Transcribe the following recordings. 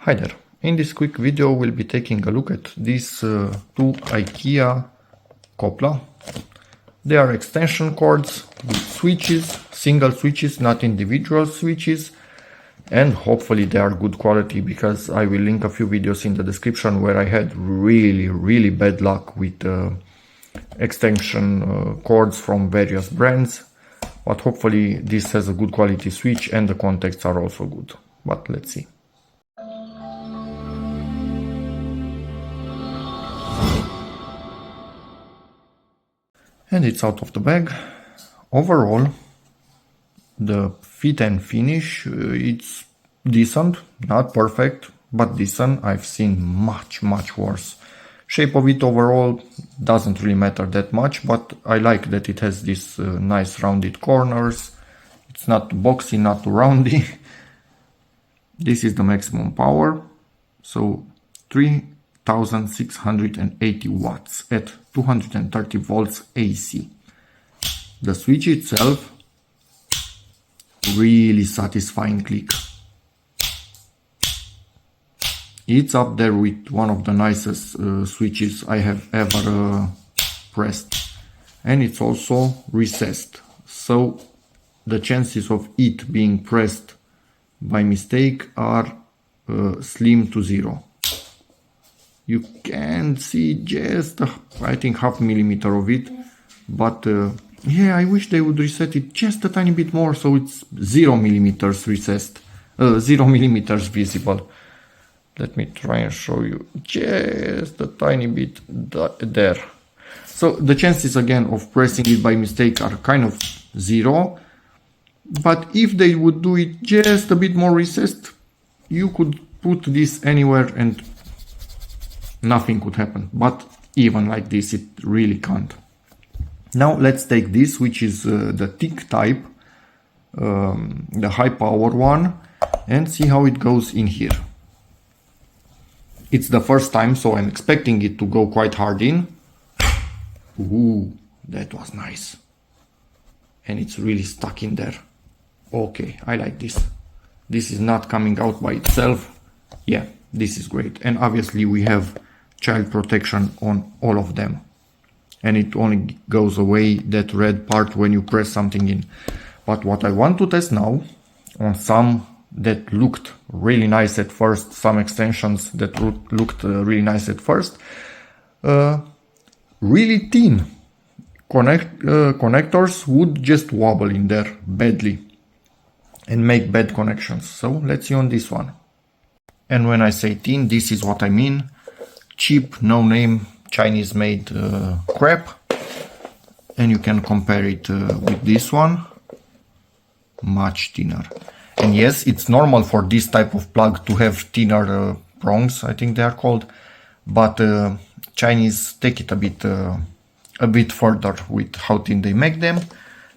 Hi there, in this quick video we'll be taking a look at these two Ikea KOPPLA. They are extension cords with switches, single switches, not individual switches, and hopefully they are good quality, because I will link a few videos in the description where I had really bad luck with extension cords from various brands. But hopefully this has a good quality switch and the contacts are also good. But let's see. And it's out of the bag. Overall, the fit and finish, it's decent, not perfect, but decent. I've seen much worse. Shape of it overall doesn't really matter that much, but I like that it has these nice rounded corners. It's not too boxy, not too roundy. This is the maximum power, so 3680 watts at 230 volts AC. The switch itself, really satisfying click. It's up there with one of the nicest switches I have ever pressed, and it's also recessed, so the chances of it being pressed by mistake are slim to zero. You can see just I think half millimeter of it, but yeah, I wish they would reset it just a tiny bit more so it's 0 millimeters recessed, 0 millimeters visible. Let me try and show you just a tiny bit there. So the chances again of pressing it by mistake are kind of zero, but if they would do it just a bit more recessed, you could put this anywhere and nothing could happen. But even like this, it really can't. Now let's take this, which is the thick type, the high power one, and see how it goes in here. It's the first time, so I'm expecting it to go quite hard in. Ooh, that was nice. And it's really stuck in there. Okay, I like this. This is not coming out by itself. Yeah, this is great. And obviously we have child protection on all of them. And it only goes away, that red part, when you press something in. But what I want to test now, on some that looked really nice at first, some extensions that looked really nice at first, really thin connectors would just wobble in there badly and make bad connections. So let's see on this one. And when I say thin, this is what I mean. Cheap, no-name, Chinese-made crap. And you can compare it with this one. Much thinner. And yes, it's normal for this type of plug to have thinner prongs, I think they are called. But Chinese take it a bit further with how thin they make them.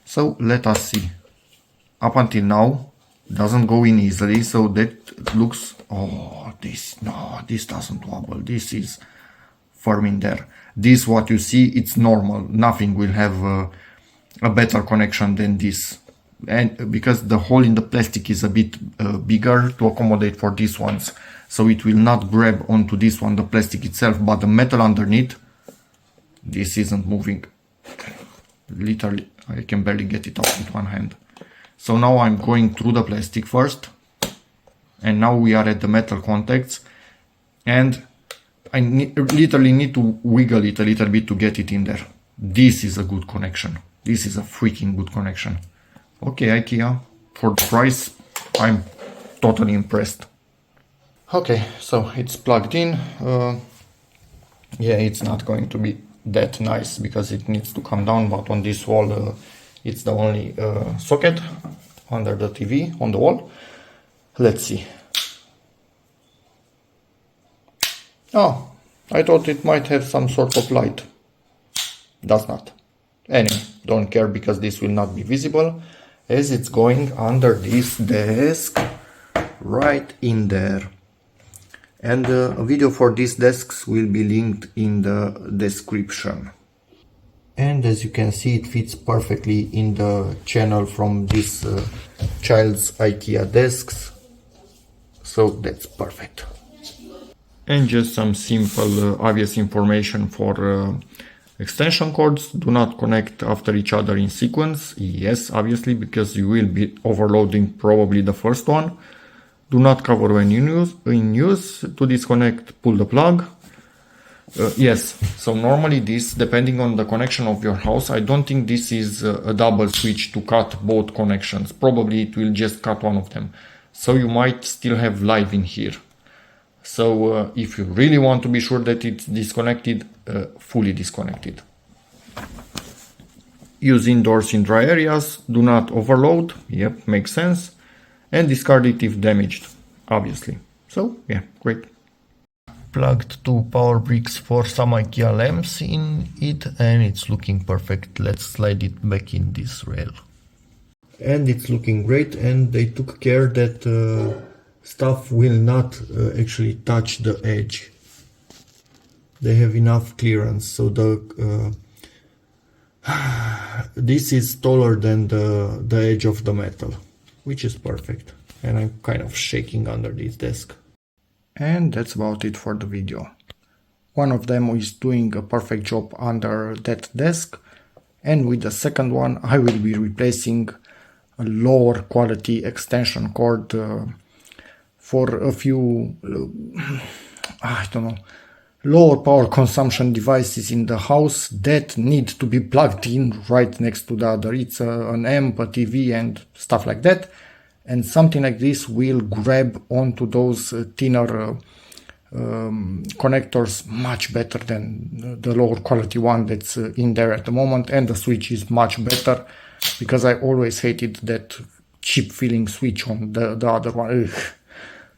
So let us see. Up until now, doesn't go in easily, so that looks, oh, this doesn't wobble. This is firm in there. This, what you see, it's normal. Nothing will have a better connection than this. And because the hole in the plastic is a bit bigger to accommodate for these ones, so it will not grab onto this one, the plastic itself, but the metal underneath, this isn't moving. Literally, I can barely get it off with one hand. So now I'm going through the plastic first, and now we are at the metal contacts, and I literally need to wiggle it a little bit to get it in there. This is a good connection. This is a freaking good connection. Okay, Ikea, for the price, I'm totally impressed. Okay, so it's plugged in. Yeah, it's not going to be that nice because it needs to come down, but on this wall, it's the only socket under the TV on the wall. Let's see. Oh, I thought it might have some sort of light. Does not. Anyway, don't care because this will not be visible, as it's going under this desk right in there. And a video for these desks will be linked in the description. And as you can see, it fits perfectly in the channel from this child's Ikea desks. So that's perfect. And just some simple obvious information for extension cords. Do not connect after each other in sequence. Yes, obviously, because you will be overloading probably the first one. Do not cover when in use. To disconnect, pull the plug. Yes, so normally this, depending on the connection of your house, I don't think this is a double switch to cut both connections. Probably it will just cut one of them. So you might still have live in here. So if you really want to be sure that it's disconnected, fully disconnected. Use indoors in dry areas. Do not overload. Yep, makes sense. And discard it if damaged, obviously. So yeah, great. Plugged two power bricks for some Ikea lamps in it, and it's looking perfect. Let's slide it back in this rail. And it's looking great, and they took care that stuff will not actually touch the edge. They have enough clearance, so the this is taller than the edge of the metal, which is perfect. And I'm kind of shaking under this desk. And that's about it for the video. One of them is doing a perfect job under that desk, and with the second one I will be replacing a lower quality extension cord for a few, I don't know, lower power consumption devices in the house that need to be plugged in right next to the other. It's an amp, a TV and stuff like that. And something like this will grab onto those thinner connectors much better than the lower quality one that's in there at the moment. And the switch is much better, because I always hated that cheap feeling switch on the other one. Ugh.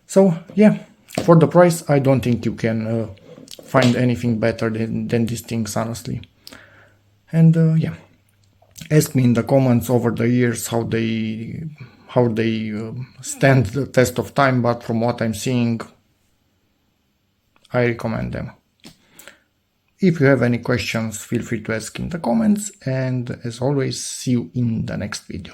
So yeah, for the price I don't think you can find anything better than these things, honestly. And yeah, ask me in the comments over the years how they stand the test of time, but from what I'm seeing, I recommend them. If you have any questions, feel free to ask in the comments, and as always, see you in the next video.